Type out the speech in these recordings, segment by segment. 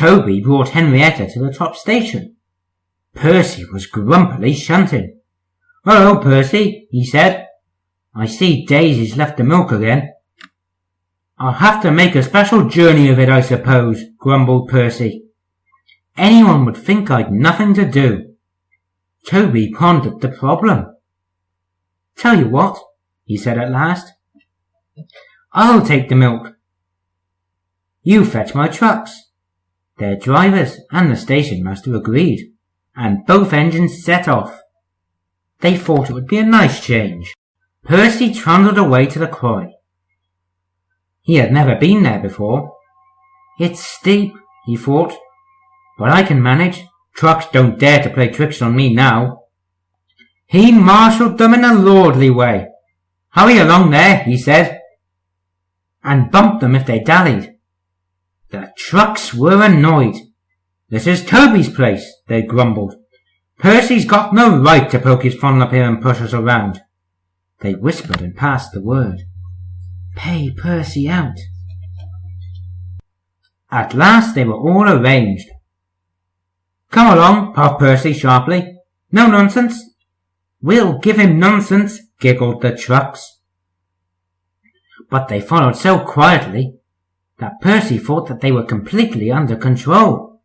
Toby brought Henrietta to the top station. Percy was grumpily shunting. "Hello, Percy," he said. "I see Daisy's left the milk again." "I'll have to make a special journey of it, I suppose," grumbled Percy. "Anyone would think I'd nothing to do." Toby pondered the problem. "Tell you what," he said at last. "I'll take the milk. You fetch my trucks." Their drivers and the station master agreed, and both engines set off. They thought it would be a nice change. Percy trundled away to the quarry. He had never been there before. "It's steep," he thought, "but I can manage. Trucks don't dare to play tricks on me now." He marshalled them in a lordly way. "Hurry along there," he said, and bumped them if they dallied. The trucks were annoyed. "This is Toby's place," they grumbled. "Percy's got no right to poke his fun up here and push us around." They whispered and passed the word. "Pay Percy out." At last they were all arranged. "Come along," puffed Percy sharply. "No nonsense." "We'll give him nonsense," giggled the trucks. But they followed so quietly that Percy thought that they were completely under control.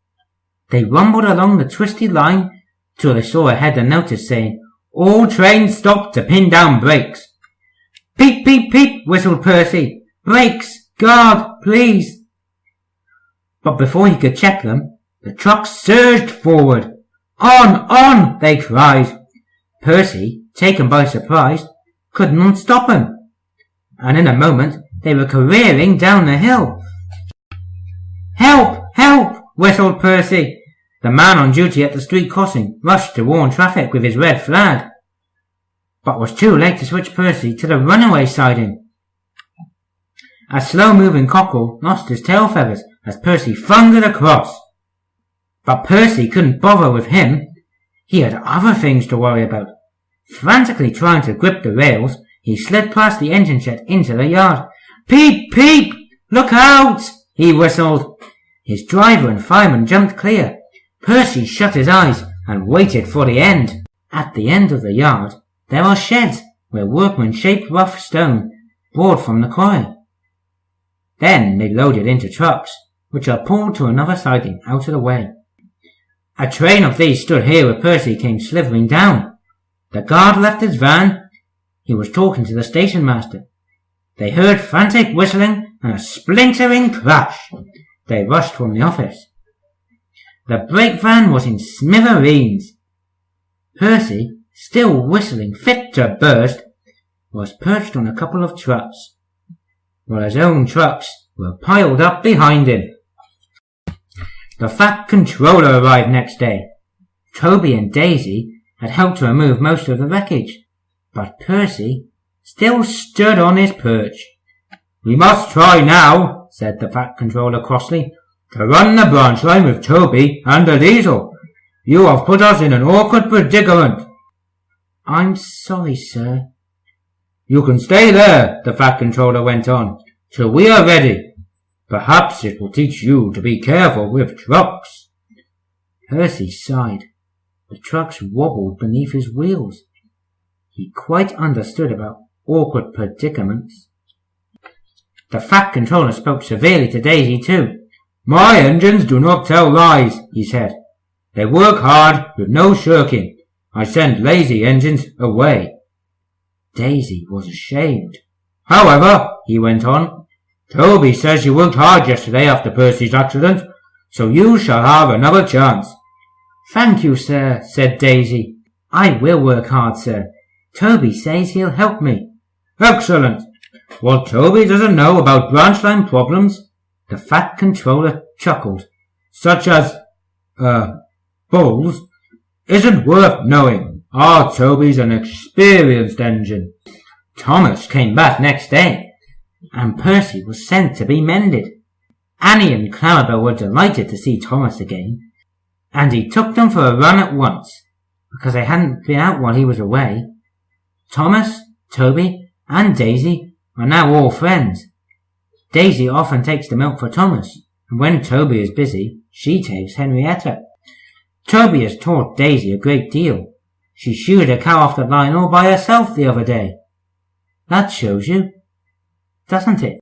They rumbled along the twisty line till they saw ahead a notice saying, "All trains stop to pin down brakes." "Peep, peep, peep," whistled Percy. "Brakes! Guard, please!" But before he could check them, the trucks surged forward. On, they cried. Percy, taken by surprise, could not stop them, and in a moment they were careering down the hill. "Help! Help!" whistled Percy. The man on duty at the street crossing rushed to warn traffic with his red flag, but was too late to switch Percy to the runaway siding. A slow-moving cockerel lost his tail feathers as Percy thundered across. But Percy couldn't bother with him. He had other things to worry about. Frantically trying to grip the rails, he slid past the engine shed into the yard. "Peep, peep! Look out!" he whistled. His driver and fireman jumped clear. Percy shut his eyes and waited for the end. At the end of the yard, there are sheds where workmen shaped rough stone brought from the quarry. Then they loaded into trucks, which are pulled to another siding out of the way. A train of these stood here where Percy came slithering down. The guard left his van. He was talking to the station master. They heard frantic whistling and a splintering crash. They rushed from the office. The brake van was in smithereens. Percy, still whistling fit to burst, was perched on a couple of trucks, while his own trucks were piled up behind him. The Fat Controller arrived next day. Toby and Daisy had helped to remove most of the wreckage, but Percy still stood on his perch. "We must try now," said the Fat Controller crossly, "to run the branch line with Toby and the diesel. You have put us in an awkward predicament." "I'm sorry, sir." "You can stay there," the Fat Controller went on, "till we are ready. Perhaps it will teach you to be careful with trucks." Percy sighed. The trucks wobbled beneath his wheels. He quite understood about awkward predicaments. The Fat Controller spoke severely to Daisy too. "My engines do not tell lies," he said. "They work hard with no shirking. I send lazy engines away." Daisy was ashamed. "However," he went on, "Toby says you worked hard yesterday after Percy's accident, so you shall have another chance." "Thank you, sir," said Daisy. "I will work hard, sir. Toby says he'll help me." "Excellent. What Toby doesn't know about branch line problems," the Fat Controller chuckled, "such as, bulls, isn't worth knowing. Our Toby's an experienced engine." Thomas came back next day, and Percy was sent to be mended. Annie and Clarabel were delighted to see Thomas again, and he took them for a run at once, because they hadn't been out while he was away. Thomas, Toby, and Daisy are now all friends. Daisy often takes the milk for Thomas, and when Toby is busy, She takes Henrietta. Toby has taught Daisy a great deal. She sheared a cow off the line all by herself the other day. That shows you, doesn't it?